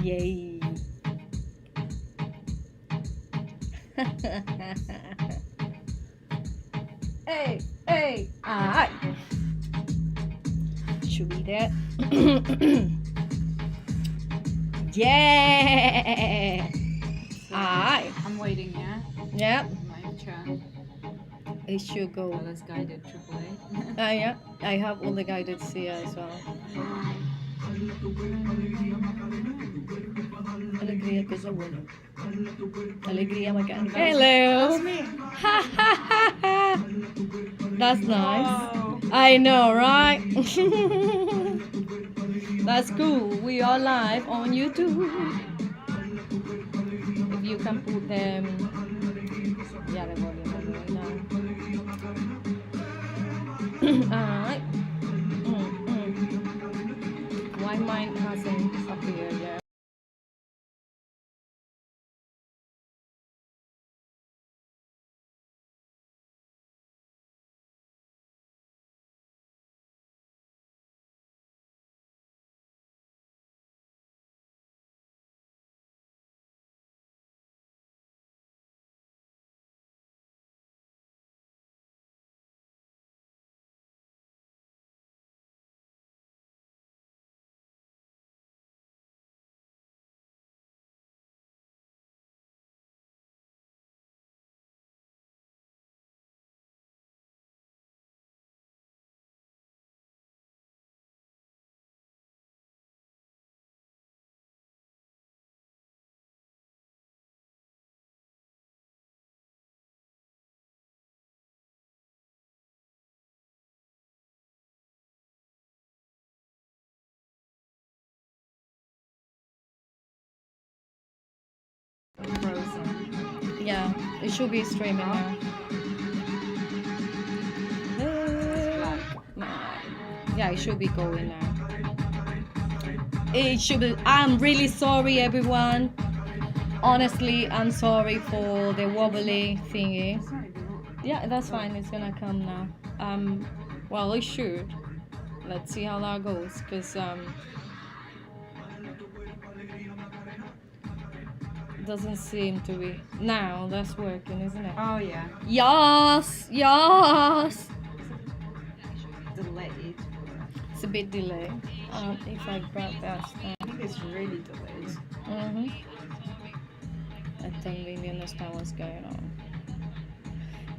Yay. Hey, hey, alright. Should be there. Yeah. Alright. I'm waiting, yeah? Yeah, My turn. it should go. Oh, that's guided AAA. Yeah, I have all the guidance here as well. Alegría que es lo bueno. Alegría mecánica. Hello. That's me. That's nice. Wow. I know, right? That's cool. We are live on YouTube. If you can put them. Yeah, the volume right now. Alright. Why mine hasn't appeared yet? Frozen. Yeah, it should be streaming now. Yeah, it should be going now. It should be. I'm really sorry, everyone. Honestly, I'm sorry for the wobbly thingy. It's not even on. Yeah, that's fine. It's gonna come now. Well, it should. Let's see how that goes, cause doesn't seem to be. Now that's working, isn't it? Oh, yeah. Yes, yes. Delayed. It's a bit delayed. If I broadcast. I think it's really delayed. I don't really understand what's going on.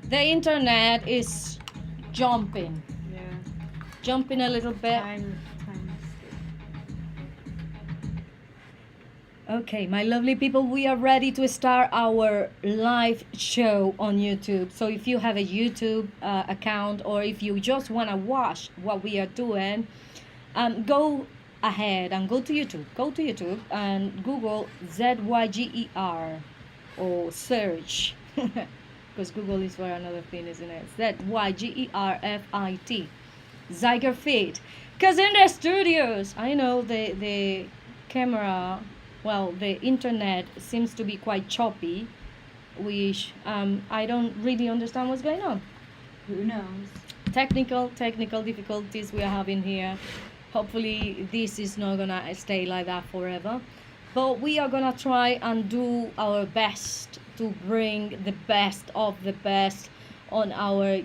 The internet is jumping Yeah. a little bit. Time. Okay, my lovely people, we are ready to start our live show on YouTube. So if you have a YouTube account, or if you just want to watch what we are doing, go ahead and go to YouTube. Go to YouTube and Google Zyger, or search, because Google is for another thing, isn't it? Zygerfit. Zyger Fit. Because in the studios, I know the camera, well, the internet seems to be quite choppy, which I don't really understand what's going on. Who knows? Technical difficulties we are having here. Hopefully this is not gonna stay like that forever, but we are gonna try and do our best to bring the best of the best on our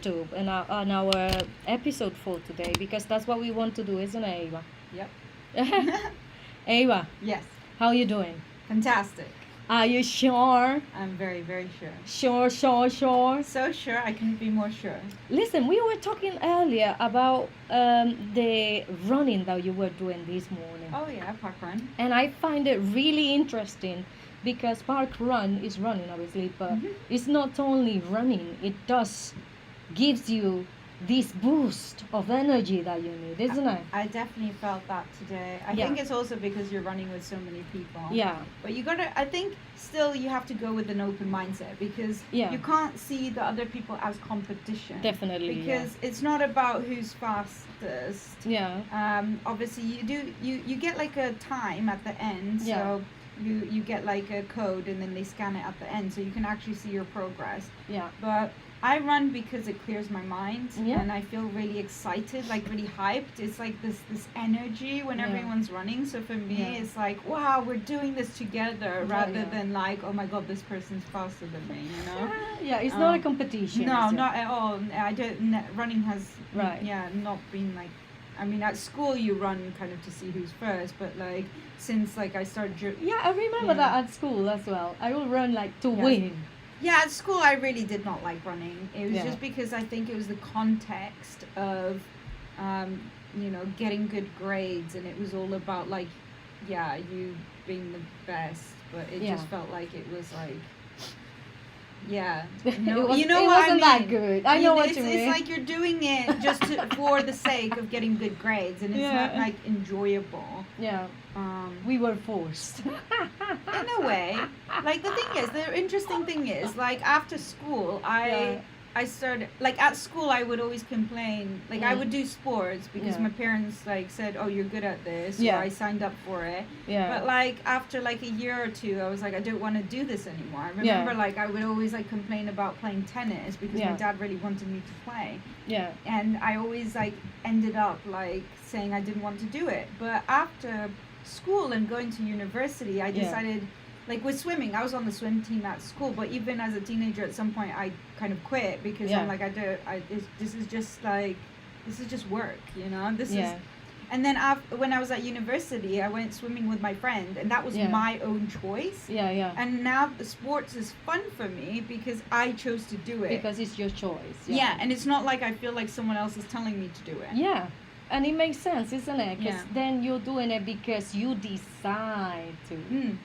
YouTube and on our episode for today, because that's what we want to do, isn't it, Eva? Yep. Eva, Yes. how you doing? Fantastic. Are you sure? I'm very, very sure. Sure. So sure, I couldn't be more sure. Listen, we were talking earlier about the running that you were doing this morning. Oh yeah, park run. And I find it really interesting, because park run is running, obviously, but it's not only running, it does gives you this boost of energy that you need, isn't it? I definitely felt that today. I Yeah. think it's also because you're running with so many people. Yeah. But you gotta, I think still you have to go with an open mindset, because Yeah. you can't see the other people as competition. Definitely. Because it's not about who's fastest. Yeah. Obviously you get like a time at the end. Yeah. So you get like a code and then they scan it at the end, so you can actually see your progress. Yeah. But I run because it clears my mind, Yeah. and I feel really excited, like really hyped. It's like this energy when Yeah. everyone's running. So for me, Yeah. it's like, wow, we're doing this together, Yeah, rather yeah. than like, oh my god, this person's faster than me. You know? Yeah, it's not a Um, competition. No, is it? not at all. I don't. Running has Right. Yeah, not been like. I mean, at school you run kind of to see who's first, but like since like I started. Yeah, I remember Yeah. that at school as well. I will run like to Yes. win. Yeah, at school I really did not like running. It was Yeah. just because I think it was the context of, getting good grades, and it was all about like, yeah, you being the best. But it Yeah. just felt like it was like, yeah, It no, was- you know it what wasn't I that mean. good. I know what it's, you It's mean. like you're doing it just for the sake of getting good grades, and it's Yeah. not like enjoyable. Yeah, Um, we were forced. in a way, like the interesting thing is like after school Yeah. I started like at school I would always complain, like I Mm. would do sports because Yeah. my parents like said, oh, you're good at this, Yeah. or I signed up for it. Yeah. But like after like a year or two I was like, I don't want to do this anymore. I remember Yeah. like I would always like complain about playing tennis because my Yeah. dad really wanted me to play, Yeah. and I always like ended up like saying I didn't want to do it. But after school and going to university, I Yeah. decided, like with swimming, I was on the swim team at school, but even as a teenager, at some point, I kind of quit because Yeah. I'm like, this is just like, this is just work, you know. Yeah. And then when I was at university, I went swimming with my friend, and that was Yeah. my own choice. Yeah. Yeah. And now the sports is fun for me because I chose to do it. Because it's your choice. Yeah, and it's not like I feel like someone else is telling me to do it. Yeah. And it makes sense, isn't it? Because Yeah. then you're doing it because you decide to. Mm.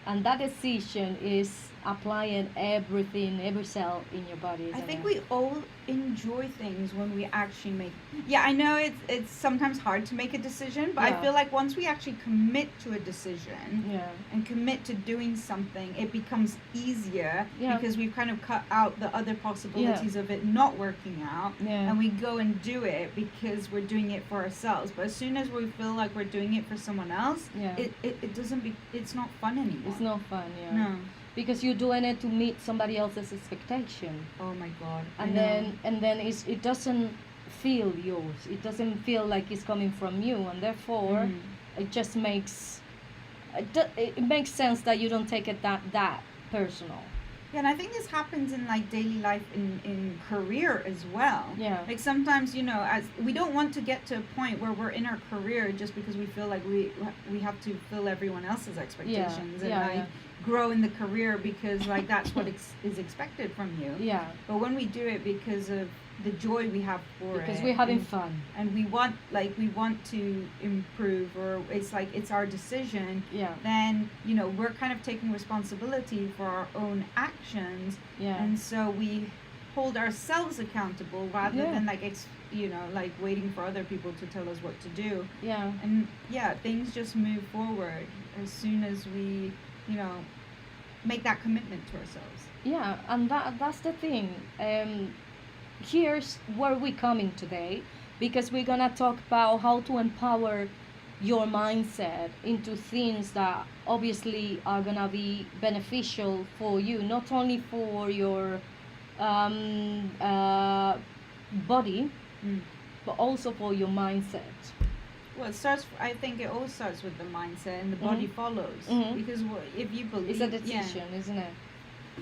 And that decision is applying everything, every cell in your body. I isn't think it? we all enjoy things when we actually make. Yeah, I know it's sometimes hard to make a decision, but Yeah. I feel like once we actually commit to a decision Yeah. and commit to doing something, it becomes easier Yeah. because we've kind of cut out the other possibilities of it not working out, Yeah. and we go and do it because we're doing it for ourselves. But as soon as we feel like we're doing it for someone else, Yeah. it doesn't be. It's not fun anymore. It's not fun, yeah. No. Because you're doing it to meet somebody else's expectation. Oh my god. I And know. then it doesn't feel yours. It doesn't feel like it's coming from you, and therefore Mm. it just makes it makes sense that you don't take it that personal. Yeah, and I think this happens in like daily life, in career as well. Yeah. Like sometimes, as we don't want to get to a point where we're in our career just because we feel like we have to fill everyone else's expectations, and yeah, like yeah. grow in the career because like that's what is expected from you. Yeah. But when we do it because of the joy we have for it, Because we're having and, fun. and we want to improve, or it's our decision, Yeah. then we're kind of taking responsibility for our own actions, Yeah. and so we hold ourselves accountable rather Yeah. than like waiting for other people to tell us what to do. Yeah. And yeah, things just move forward as soon as we make that commitment to ourselves. Yeah, and that's the thing. Here's where we're coming today, because we're gonna talk about how to empower your mindset into things that obviously are gonna be beneficial for you, not only for your body, but also for your mindset. Well, I think it all starts with the mindset, and the body follows. Mhm. Because if you believe, It's a decision, isn't it?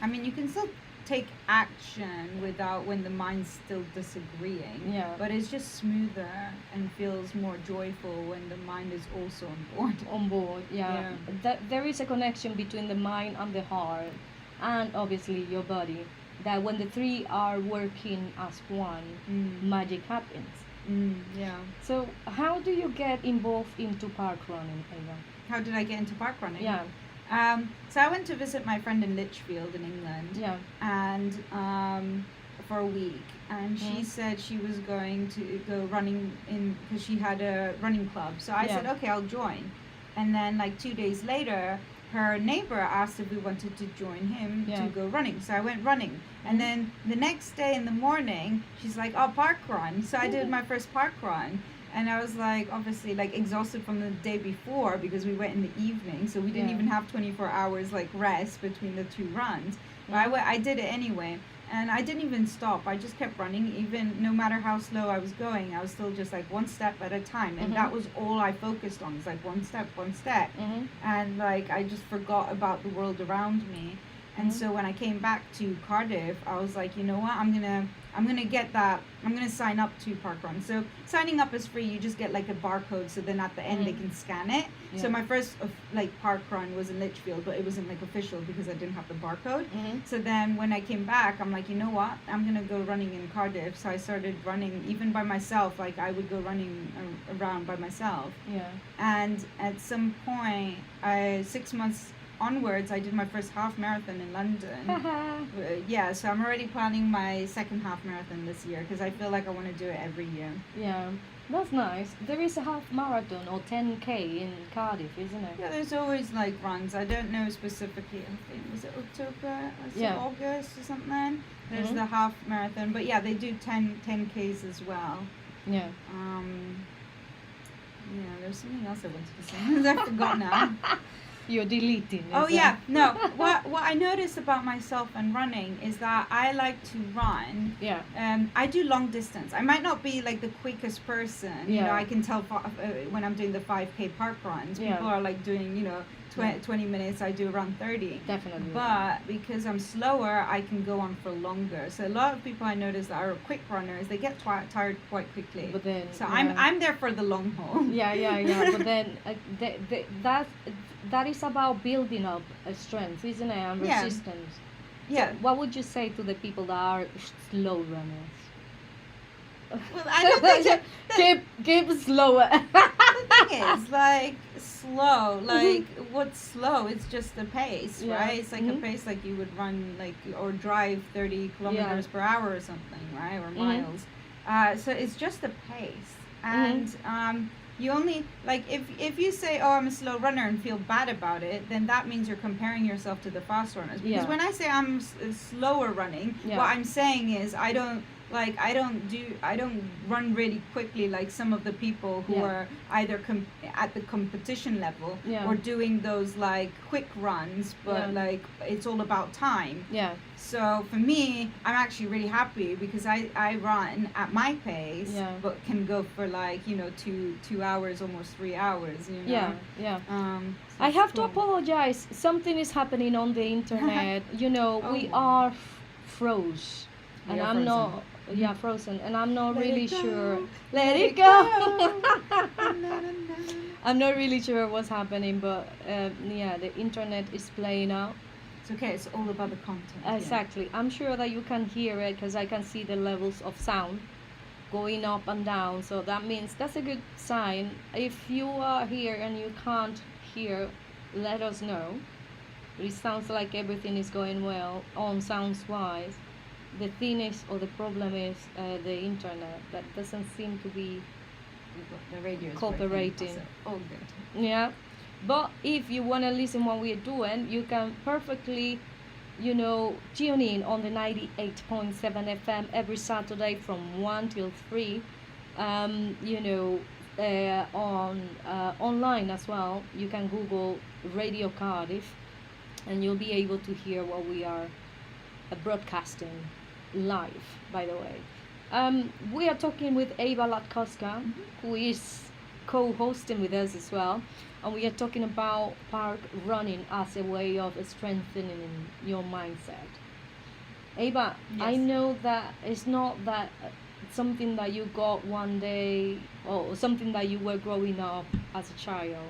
I mean, you can still take action when the mind's still disagreeing. Yeah. But it's just smoother and feels more joyful when the mind is also on board. On board, yeah. Yeah. There is a connection between the mind and the heart, and obviously your body. That when the three are working as one, magic happens. Yeah. So how do you get involved into park running, Ava? How did I get into park running? Yeah, So I went to visit my friend in Lichfield in England. yeah, And for a week, and she Mhm. said she was going to go running because she had a running club. So I Yeah. said, okay, I'll join. And then like 2 days later, her neighbor asked if we wanted to join him Yeah. to go running. So I went running. Mhm. And then the next day in the morning, she's like, oh, park run. So I did Ooh. my first park run. And I was like, obviously, like exhausted from the day before because we went in the evening. So we didn't Yeah. even have 24 hours like rest between the two runs. But I did it anyway. and I didn't even stop. I just kept running, even no matter how slow I was going. I was still just like one step at a time, and that was all I focused on. It's like one step, and like I just forgot about the world around me. And so when I came back to Cardiff, I was like, you know what, I'm gonna get that. I'm gonna sign up to parkrun. So signing up is free. You just get like a barcode, so then at the end they can scan it. Yeah. So my first like parkrun was in Lichfield, but it wasn't like official because I didn't have the barcode. So then when I came back, I'm like, you know what, I'm gonna go running in Cardiff. So I started running even by myself. Like I would go running around by myself. Yeah. And at some point, 6 months onwards, I did my first half marathon in London. Yeah, so I'm already planning my second half marathon this year because I feel like I want to do it every year. Yeah, that's nice. There is a half marathon or 10K in Cardiff, isn't it? Yeah, there's always like runs. I don't know specifically. I think was it October, August or something. There's the half marathon, but yeah, they do 10Ks as well. Yeah. Yeah, there's something else I wanted to say. I forgot now. You're deleting. Oh yeah, no. What I notice about myself and running is that I like to run. Yeah. I do long distance. I might not be like the quickest person. You know, I can tell when I'm doing the 5K park runs. People are like doing 20 minutes. I do around 30. Definitely. But because I'm slower, I can go on for longer. So a lot of people I notice that are quick runners, they get tired quite quickly. But then. So I'm there for the long haul. Yeah. But then that is about building up a strength, isn't it, and resistance. Yeah. So what would you say to the people that are slow runners? Well, I don't think keep slower. the thing is, like, slow, like, what's slow? It's just the pace, right? It's like a pace like you would run, like, or drive 30 kilometers per hour or something, right? Or miles. So it's just the pace. And you only, like, if you say, oh, I'm a slow runner and feel bad about it, then that means you're comparing yourself to the fast runners. Because when I say I'm slower running, what I'm saying is I don't run really quickly like some of the people who are either at the competition level or doing those like quick runs, but like it's all about time. Yeah. So for me, I'm actually really happy because I run at my pace, but can go for like 2 hours, almost 3 hours. Yeah. I have to apologize. Something is happening on the internet. We are froze. And I'm not, frozen, and I'm not really sure. Let it go. I'm not really sure what's happening, but the internet is playing out. It's okay. It's all about the content. Exactly. I'm sure that you can hear it because I can see the levels of sound going up and down. So that means that's a good sign. If you are here and you can't hear, let us know. It sounds like everything is going well on sounds wise. The thing is, or the problem is, the internet that doesn't seem to be the radio cooperating. Oh, good. Yeah, but if you want to listen what we're doing, you can perfectly, tune in on the 98.7 FM every Saturday from 1 till 3. On online as well. You can Google Radio Cardiff, and you'll be able to hear what we are broadcasting live, by the way. We are talking with EWA LADKOSKA, who is co-hosting with us as well, and we are talking about park running as a way of strengthening your mindset. EWA, I know that it's not that something that you got one day or something that you were growing up as a child,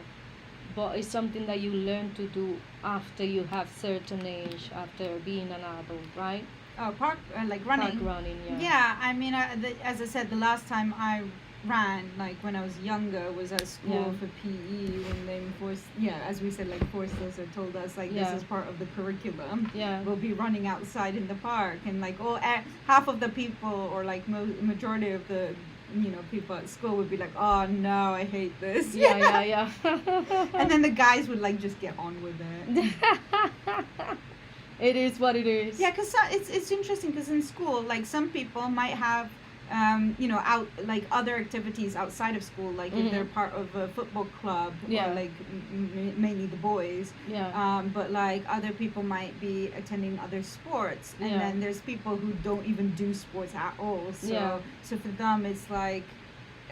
but it's something that you learn to do after you have certain age, after being an adult, right? Oh, park like running. Park running, yeah. Yeah, I mean, as I said, the last time I ran, like when I was younger, was at school for PE when they forced, as we said, like forced us or told us like this is part of the curriculum. Yeah, we'll be running outside in the park, and like half of the people or like majority of the people at school would be like, oh no, I hate this. Yeah. And then the guys would like just get on with it. It is what it is. Yeah, because it's interesting because in school, like some people might have out like other activities outside of school, like if they're part of a football club, or like mainly the boys. But like other people might be attending other sports, and then there's people who don't even do sports at all. So for them, it's like,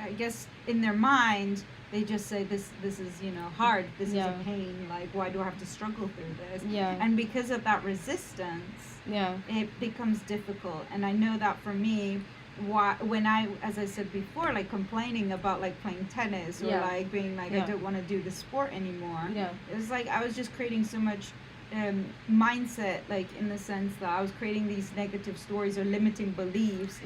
I guess in their mind, they just say this is hard, this is a pain, like why do I have to struggle through this? And because of that resistance, it becomes difficult. And I know that for me, when I, as I said before, like complaining about like playing tennis, or like being like I don't want to do the sport anymore, it was like I was just creating so much mindset, like in the sense that I was creating these negative stories or limiting beliefs.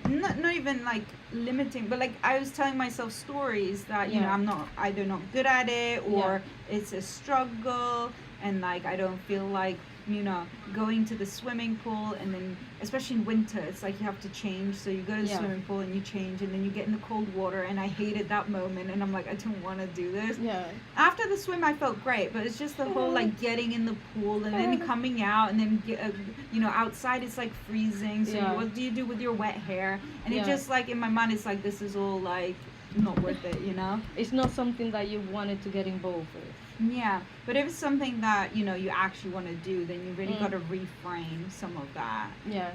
Not even like limiting, but like I was telling myself stories that I'm not either not good at it, or it's a struggle, and like I don't feel like going to the swimming pool, and then especially in winter, it's like you have to change, so you go to the swimming pool and you change, and then you get in the cold water, and I hated that moment, and I'm like, I don't want to do this. After the swim I felt great, but it's just the whole like getting in the pool and then coming out, and then outside it's like freezing, so what do you do with your wet hair? And it just like in my mind it's like, this is all like not worth it. It's not something that you wanted to get involved with. But if it's something that you actually want to do, then you really got to reframe some of that,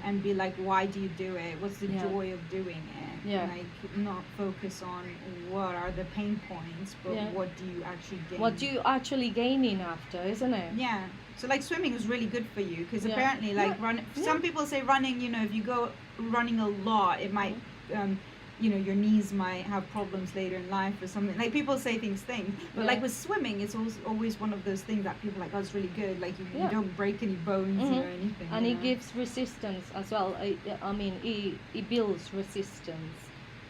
and be like, why do you do it? What's the joy of doing it? Like not focus on what are the pain points, but what do you actually gain? What do you actually gaining after, isn't it? So like swimming is really good for you, because apparently like some people say running, if you go running a lot, it might your knees might have problems later in life or something. Like people say things, but like with swimming, it's always one of those things that people are like, oh, it's really good. Like you don't break any bones or anything. And it gives resistance as well. I mean, it builds resistance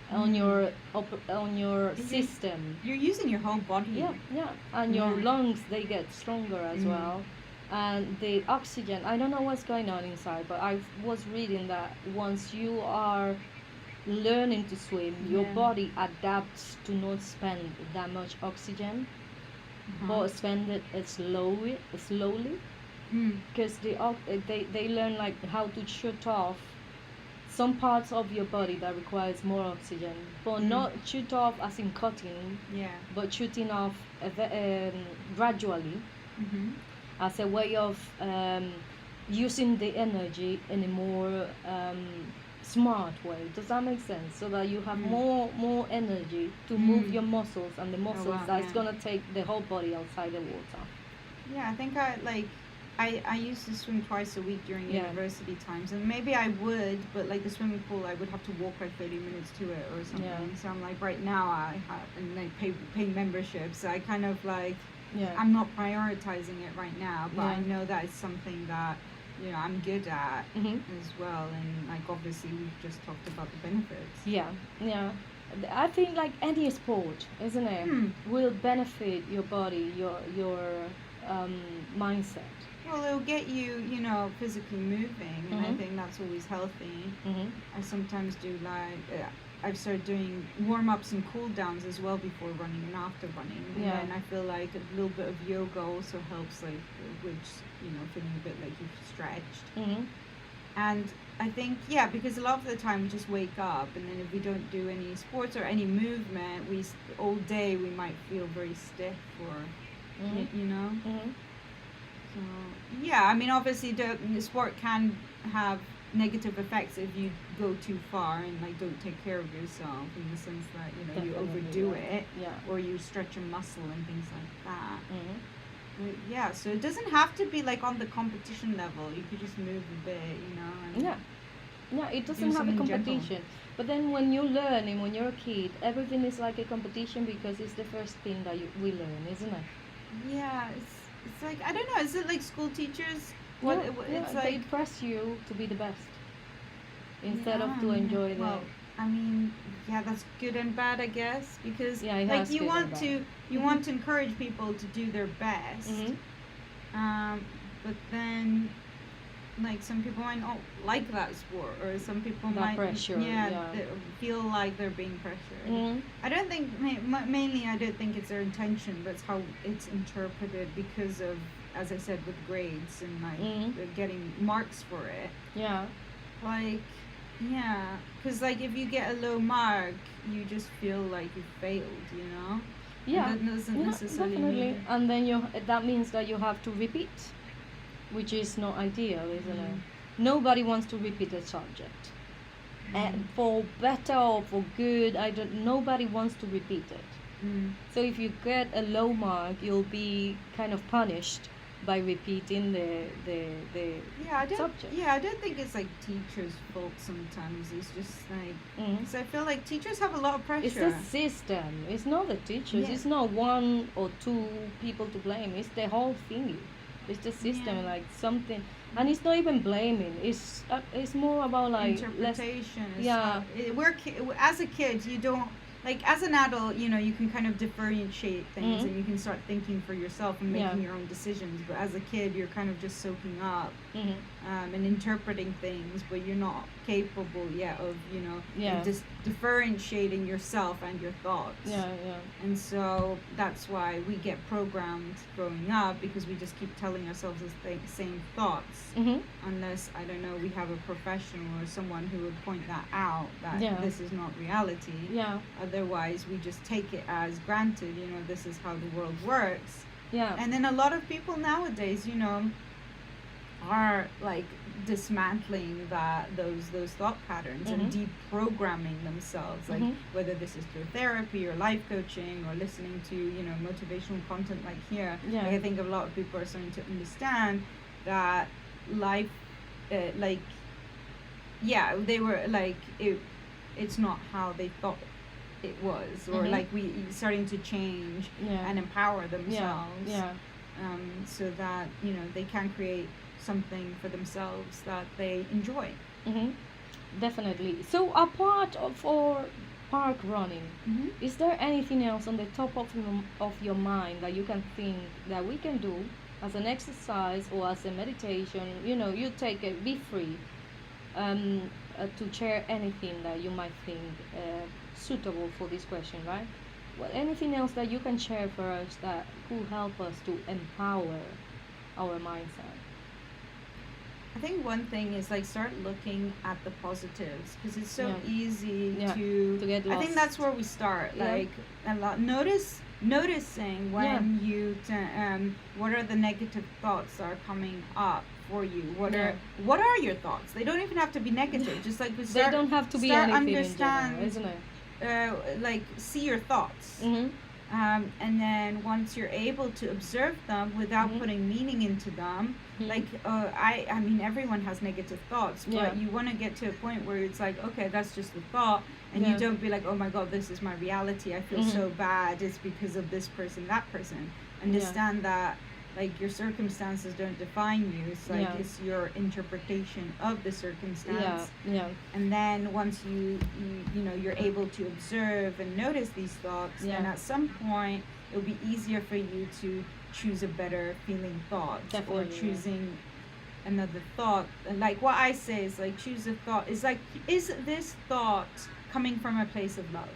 on your system. You're using your whole body. And your lungs, they get stronger as well. And the oxygen, I don't know what's going on inside, but I was reading that once you are learning to swim, your body adapts to not spend that much oxygen, but spend it slowly, because they learn like how to shut off some parts of your body that requires more oxygen, but not shoot off as in cutting, but shooting off gradually, as a way of using the energy in a more smart way. Does that make sense? So that you have more energy to move your muscles, and the muscles that's gonna take the whole body outside the water. I think I used to swim twice a week during university times, and maybe I would, but like the swimming pool, I would have to walk like 30 minutes to it or something. So I'm like, right now I have, and like pay membership, so I kind of like I'm not prioritizing it right now, but I know that it's something that I'm good at as well, and like obviously we've just talked about the benefits. I think like any sport, isn't it, will benefit your body, your mindset. Well, it'll get you, physically moving, and I think that's always healthy. I sometimes do like I've started doing warm-ups and cool-downs as well before running and after running, and I feel like a little bit of yoga also helps, like which feeling a bit like you've stretched. And I think because a lot of the time we just wake up, and then if we don't do any sports or any movement, all day we might feel very stiff, or so I mean obviously the sport can have negative effects if you go too far and like don't take care of yourself, in the sense that you overdo it, or you stretch your muscle and things like that. But so it doesn't have to be like on the competition level. You could just move a bit, and it doesn't have a competition. But then when you learn, and when you're a kid, everything is like a competition, because it's the first thing that we learn, isn't it? It's like, I don't know, is it like school teachers? It's like they press you to be the best instead of to enjoy the. Well, I mean, that's good and bad, I guess, because like you want to encourage people to do their best, but then like some people might not like that sport, or some people might pressure, feel like they're being pressured. I don't think mainly I don't think it's their intention, but it's how it's interpreted, because of, as I said, with grades and like getting marks for it. Like Yeah, because like if you get a low mark, you just feel like you failed, you know? Yeah, And that doesn't yeah, necessarily definitely. mean. And then that means that you have to repeat, which is not ideal, isn't it? Mm, Nobody wants to repeat a subject. mm, And for better or for good, I don't. Nobody wants to repeat it. mm. So if you get a low mark, you'll be kind of punished by repeating the Yeah, subject. I don't think it's like teachers' fault sometimes. It's just like, Mm. because I feel like teachers have a lot of It's pressure. the system. It's not the teachers. Yeah. It's not one or two people to blame. It's the whole thing. It's the system, Yeah. like something, and it's not even blaming. It's more about like let's Interpretation is yeah. as a kid, you don't, like, as an adult, you know, you can kind of differentiate things, Mhm. and you can start thinking for yourself and Yeah. making your own decisions, but as a kid you're kind of just soaking up, Mhm. and interpreting things, but you're not capable yet of, you know, Yeah. just differentiating yourself and your thoughts. Yeah, yeah. And so that's why we get programmed growing up, because we just keep telling ourselves the same thoughts, Mhm. unless, I don't know, we have a professional or someone who would point that out, that Yeah. this is not reality. Yeah. Otherwise, we just take it as granted, you know, this is how the world works. Yeah. And then a lot of people nowadays, you know, are like dismantling those thought patterns, and Mhm. deprogramming themselves, like Mhm. whether this is through therapy or life coaching or listening to, you know, motivational content like here. Yeah. Like, I think a lot of people are starting to understand that life, like, yeah, they were like, it's not how they thought it was, or Mhm. like we starting to change Yeah. and empower Yeah. themselves, Yeah. so that, you know, they can create something for themselves that they enjoy. Mhm. Definitely. So apart of our park running, Mm-hmm. is there anything else on the top of your mind that you can think that we can do as an exercise or as a meditation? You know, you take it, be free, to share anything that you might think suitable for this question, right? Well, anything else that you can share for us that could help us to empower our mindset? I think one thing is like start looking at the positives, because it's so Yeah. easy Yeah, to. to get I think lost. that's where we start. Yeah. Like a lot noticing when what are the negative thoughts that are coming up for you. What are your thoughts? They don't even have to be negative. Just like we They start. don't have to be start anything in understand, general, isn't it? like, see your thoughts. Mm-hmm. And then once you're able to observe them without Mhm. putting meaning into them, Mhm. like, I mean, everyone has negative thoughts, but Yeah. you want to get to a point where it's like, okay, that's just a thought, and Yeah. you don't be like, oh my god, this is my reality, I feel Mhm. so bad, it's because of this person, that person. Understand that, like, your circumstances don't define you. It's like, Yeah. it's your interpretation of the circumstance. Yeah, yeah, And then once you know, you're able to observe and notice these thoughts, then Yeah. at some point it'll be easier for you to choose a better feeling thought, Definitely, or yeah. choosing another thought. And like what I say is like, choose a thought. Is like, is this thought coming from a place of love?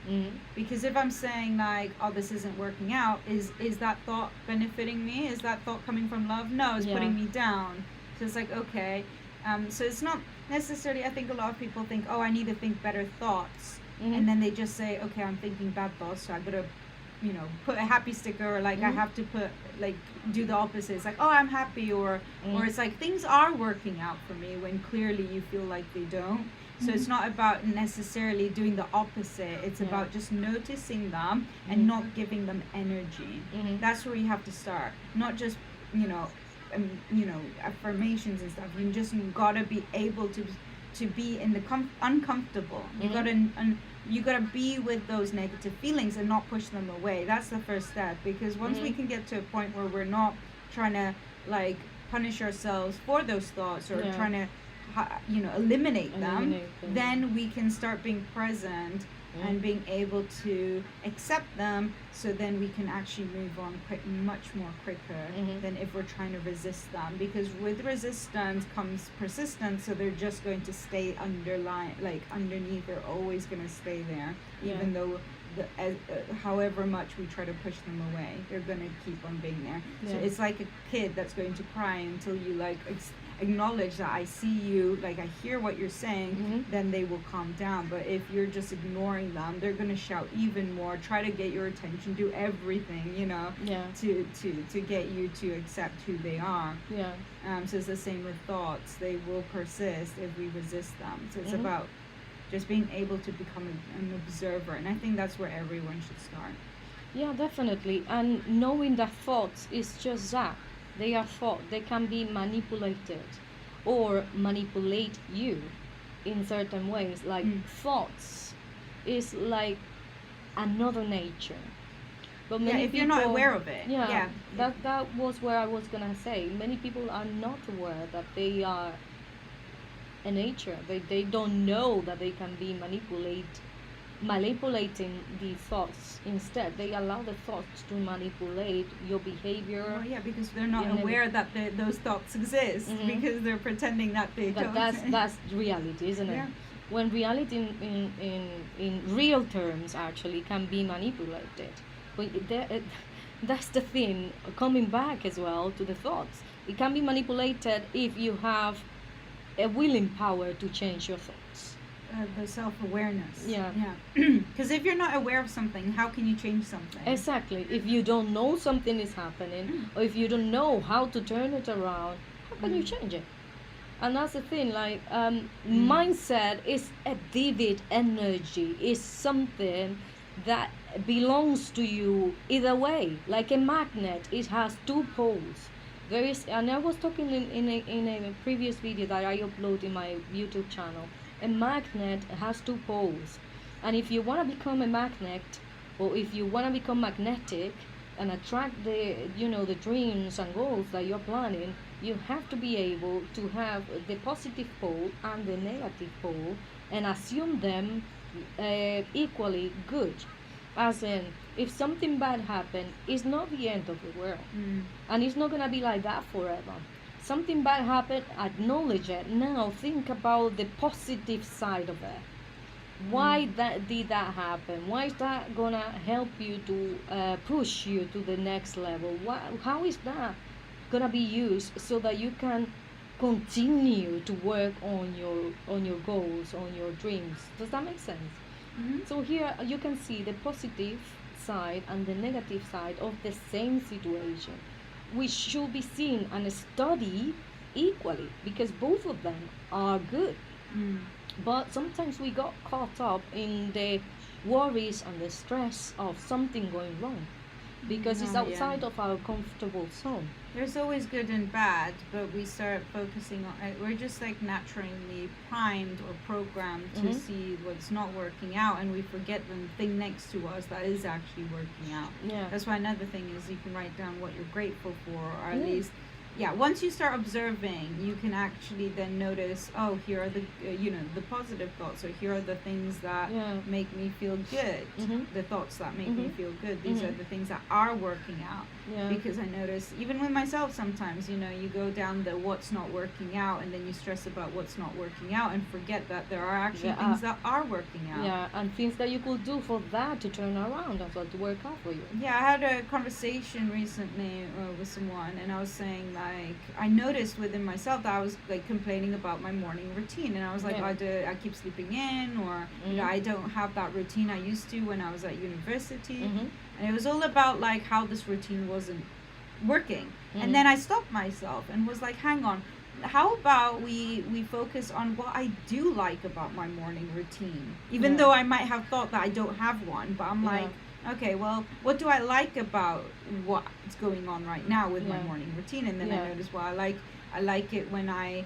mm-hmm. Because if I'm saying like, oh, this isn't working out, is that thought benefiting me? Is that thought coming from love? No, it's Yeah. putting me down. So it's like, okay, so it's not necessarily, I think a lot of people think, oh, I need to think better thoughts, Mhm. and then they just say, okay, I'm thinking bad thoughts, so I gotta, you know, put a happy sticker, or like I Mhm. have to put, like, do the opposite. It's like, oh, I'm happy, or Mhm. it's like things are working out for me when clearly you feel like they don't. So it's Mhm. not about necessarily doing the opposite. It's Yeah. about just noticing them and Mhm. not giving them energy. Mhm. That's where you have to start. Not just, you know, affirmations and stuff. You just gotta be able to be in the uncomfortable. You Mhm. you gotta be with those negative feelings and not push them away. That's the first step. Because once we Mhm. can get to a point where we're not trying to, like, punish ourselves for those thoughts, or Yeah. trying to, eliminate them, Eliminate them. then we can start being present Mm. and being able to accept them, so then we can actually move on much more quicker Mhm. than if we're trying to resist them. Because with resistance comes persistence, so they're just going to stay underneath. They're always going to stay there, Yeah. even though however much we try to push them away, they're going to keep on being there. So Yeah. it's like a kid that's going to cry until you, like, acknowledge that I see you, like I hear what you're saying, Mm-hmm. then they will calm down. But if you're just ignoring them, they're gonna shout even more, try to get your attention, do everything, you know, Yeah. to get you to accept who they are. Yeah. So it's the same with thoughts. They will persist if we resist them. So it's Mhm. about just being able to become an observer, and I think that's where everyone should start. Yeah, definitely. And knowing that thoughts is just that. They are thought. They can be manipulated or manipulate you in certain ways. Like thoughts is like another nature. But Yeah, many if you're not people- aware of it. Yeah, Yeah. that was where I was gonna say. Many people are not aware that they are a nature. They don't know that they can be manipulating the thoughts. Instead, they allow the thoughts to manipulate your behavior. Well, yeah, because they're not Yeah, aware that those thoughts exist, Mhm. because they're pretending that they don't. That's reality, isn't it? Yeah. When reality in real terms actually can be manipulated. But that's the thing, coming back as well to the thoughts. It can be manipulated if you have a willing power to change your thoughts. The self-awareness. Yeah. Yeah. Because if you're not aware of something, how can you change something? Exactly. If you don't know something is happening, or if you don't know how to turn it around, how can you change it? And that's the thing. Like mindset is a vivid energy. Is something that belongs to you either way. Like a magnet, it has two poles. There is, and I was talking in a previous video that I upload in my YouTube channel. A magnet has two poles, and if you want to become a magnet, or if you want to become magnetic and attract the dreams and goals that you're planning, you have to be able to have the positive pole and the negative pole and assume them equally good. As in, if something bad happened, it's not the end of the world, and it's not gonna be like that forever. Something bad happened, acknowledge it. Now think about the positive side of it. Why did that happen? Why is that gonna help you to push you to the next level? How is that gonna be used so that you can continue to work on your goals, on your dreams? Does that make sense? So here you can see the positive side and the negative side of the same situation, which should be seen and studied equally, because both of them are good. But sometimes we got caught up in the worries and the stress of something going wrong, because it's outside of our comfortable zone. There's always good and bad, but we start focusing on it. We're just like naturally primed or programmed to see what's not working out, and we forget the thing next to us that is actually working out. Yeah. That's why another thing is you can write down what you're grateful for, or at least, once you start observing, you can actually then notice, oh, here are the the positive thoughts, or here are the things that make me feel good. The thoughts that make me feel good, these are the things that are working out. Because I notice, even with myself sometimes, you go down the what's not working out, and then you stress about what's not working out and forget that there are actually things that are working out. Yeah, and things that you could do for that to turn around as well, to work out for you. Yeah, I had a conversation recently with someone, and I was saying, like, I noticed within myself that I was like complaining about my morning routine, and I was like, I keep sleeping in, or I don't have that routine I used to when I was at university, and it was all about like how this routine wasn't working. And then I stopped myself and was like, hang on, how about we focus on what I do like about my morning routine, even though I might have thought that I don't have one, but I'm like, okay, well, what do I like about what's going on right now with my morning routine? And then I noticed, well, I like it when I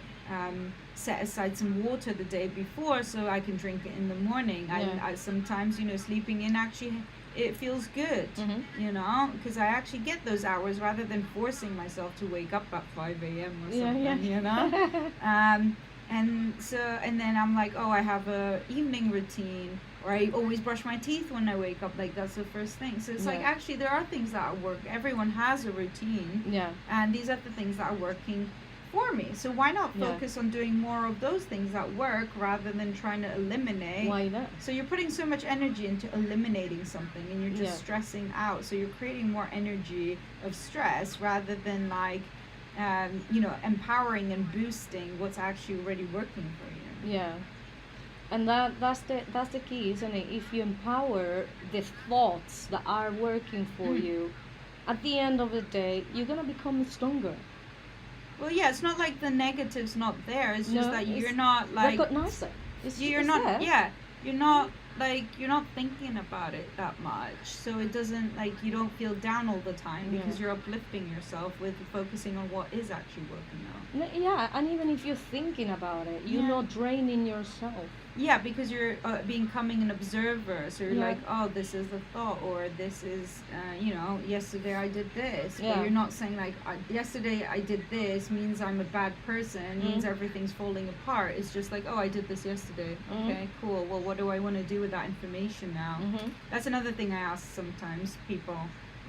set aside some water the day before so I can drink it in the morning. I sometimes, sleeping in actually, it feels good, because I actually get those hours rather than forcing myself to wake up at 5 a.m. or something, and then I'm like, oh, I have a evening routine, or I always brush my teeth when I wake up, like that's the first thing. So it's like, actually there are things that work. Everyone has a routine, and these are the things that are working for me. So why not focus on doing more of those things that work rather than trying to eliminate? Why not? So you're putting so much energy into eliminating something, and you're just stressing out. So you're creating more energy of stress rather than like empowering and boosting what's actually already working for you. Yeah. And that's the key, isn't it? If you empower the thoughts that are working for you, at the end of the day, you're gonna become stronger. Well, yeah, it's not like the negative's not there. It's just that you're not like recognize it. you're not there. Yeah, you're not you're not thinking about it that much, so it doesn't you don't feel down all the time because you're uplifting yourself with focusing on what is actually working out. Yeah, and even if you're thinking about it, you're not draining yourself. Yeah, because you're becoming an observer. So you're like, oh, this is the thought, or this is, yesterday I did this. But you're not saying yesterday I did this means I'm a bad person, means everything's falling apart. It's just like, oh, I did this yesterday. Okay, cool. Well, what do I want to do with that information now? That's another thing I ask sometimes people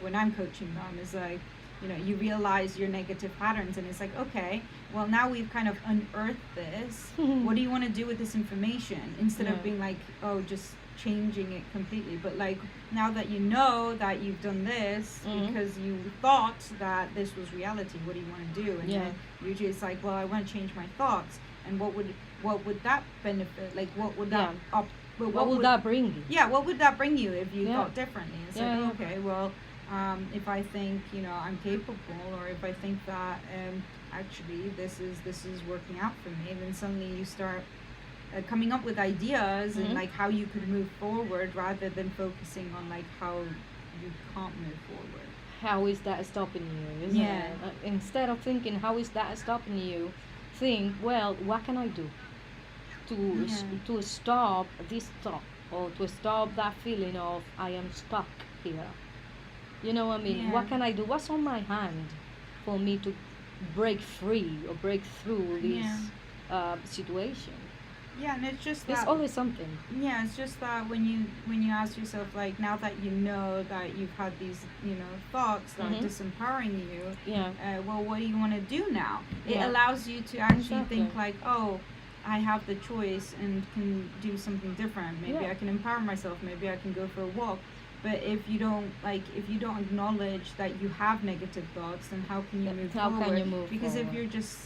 when I'm coaching them is like, you realize your negative patterns, and it's like, okay, well, now we've kind of unearthed this. What do you want to do with this information? Instead of being like, oh, just changing it completely. But now that you know that you've done this because you thought that this was reality, what do you want to do? And then usually it's like, well, I want to change my thoughts. And what would that benefit? Like, what would that what would that bring you? Yeah, what would that bring you if you thought differently? It's like, okay, well, if I think I'm capable, or if I think that actually this is working out for me, then suddenly you start coming up with ideas and how you could move forward, rather than focusing on how you can't move forward. How is that stopping you? Isn't it? Instead of thinking how is that stopping you, think, well, what can I do to stop this thought, or to stop that feeling of I am stuck here. You know what I mean? What can I do? What's on my hand for me to break free or break through this situation? Yeah, and it's just there's always something. Yeah, it's just that when you ask yourself, now that you know that you've had these thoughts that are disempowering you, well, what do you want to do now? It allows you to actually think oh, I have the choice and can do something different. Maybe I can empower myself. Maybe I can go for a walk. But if you don't acknowledge that you have negative thoughts, then how can you move forward? Can you move because forward? If you're just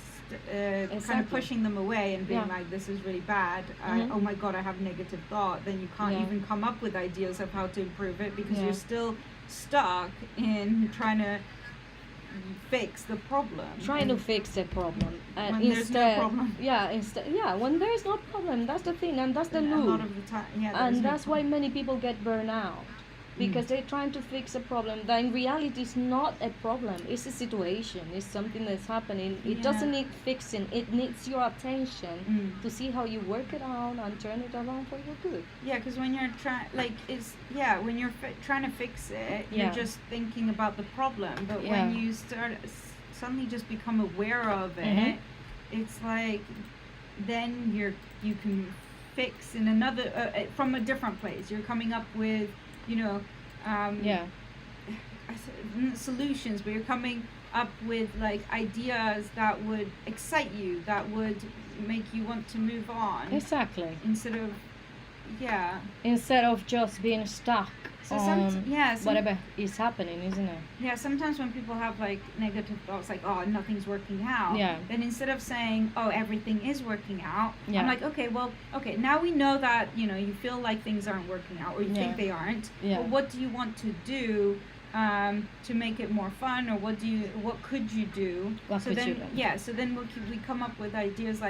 kind of pushing them away and being like, this is really bad, oh my god, I have negative thought, then you can't even come up with ideas of how to improve it, because you're still stuck in trying to fix the problem. Trying to fix the problem. When there's no problem. When there's no problem, that's the thing, and that's the loop. A lot of the time, and that's why many people get burned out. Because they're trying to fix a problem that in reality is not a problem. It's a situation. It's something that's happening. It doesn't need fixing. It needs your attention to see how you work it out and turn it around for your good. Yeah, because when you're trying, when you're trying to fix it, you're just thinking about the problem. But when you start suddenly just become aware of it, it's like then you can fix in another from a different place. You're coming up with solutions, but you're coming up with ideas that would excite you, that would make you want to move on. Exactly. Instead of just being stuck on whatever is happening, isn't it? Yeah, sometimes when people have negative thoughts, oh, nothing's working out, then instead of saying, oh, everything is working out, I'm like, okay, now we know that you feel like things aren't working out, or you think they aren't, but what do you want to do to make it more fun, or what could you do? So then we come up with ideas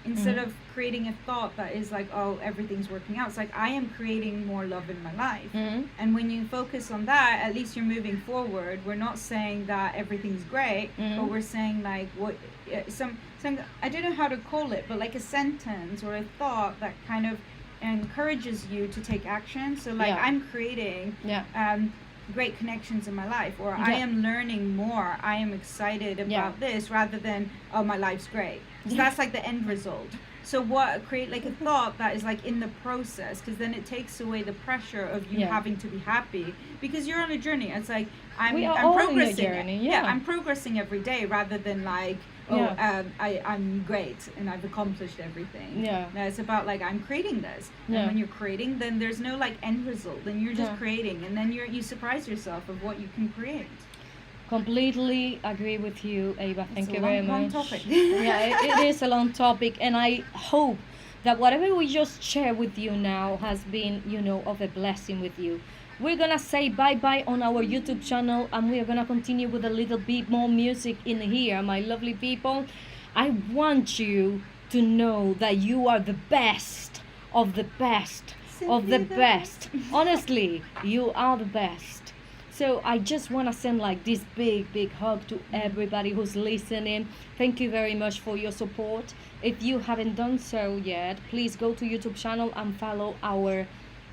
instead of creating a thought that is oh, everything's working out, it's I am creating more love in my life. And when you focus on that, at least you're moving forward. We're not saying that everything's great, but we're saying what some I don't know how to call it, but a sentence or a thought that kind of encourages you to take action. So I'm creating great connections in my life, or I am learning more, I am excited about this, rather than, oh, my life's great. So that's the end result. So create a thought that is in the process, because then it takes away the pressure of you having to be happy, because you're on a journey. It's I'm progressing. I'm progressing every day, rather than I'm great and I've accomplished everything. No, it's about I'm creating this. And when you're creating, then there's no end result. Then you're just creating, and then you surprise yourself of what you can create. Completely agree with you, Ava. Thank It's you a very long much. topic. Yeah, it is a long topic, and I hope that whatever we just share with you now has been, of a blessing with you. We're gonna say bye bye on our YouTube channel, and we're gonna continue with a little bit more music in here, my lovely people. I want you to know that you are the best of the best of Simply the the best. best. Honestly, you are the best. So I just want to send like this big hug to everybody who's listening. Thank you very much for your support. If you haven't done so yet, please go to YouTube channel and follow our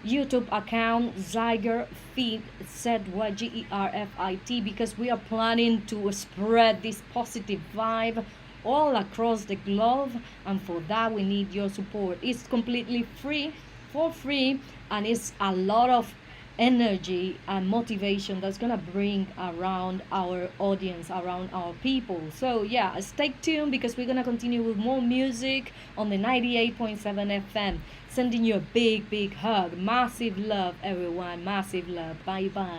YouTube account Zyger Feed ZYGERFIT, because we are planning to spread this positive vibe all across the globe, and for that we need your support. It's completely free, for free, and it's a lot of energy and motivation that's gonna bring around our audience, around our people. So yeah, stay tuned, because we're gonna continue with more music on the 98.7 FM. Sending you a big hug, massive love, everyone, massive love. Bye bye.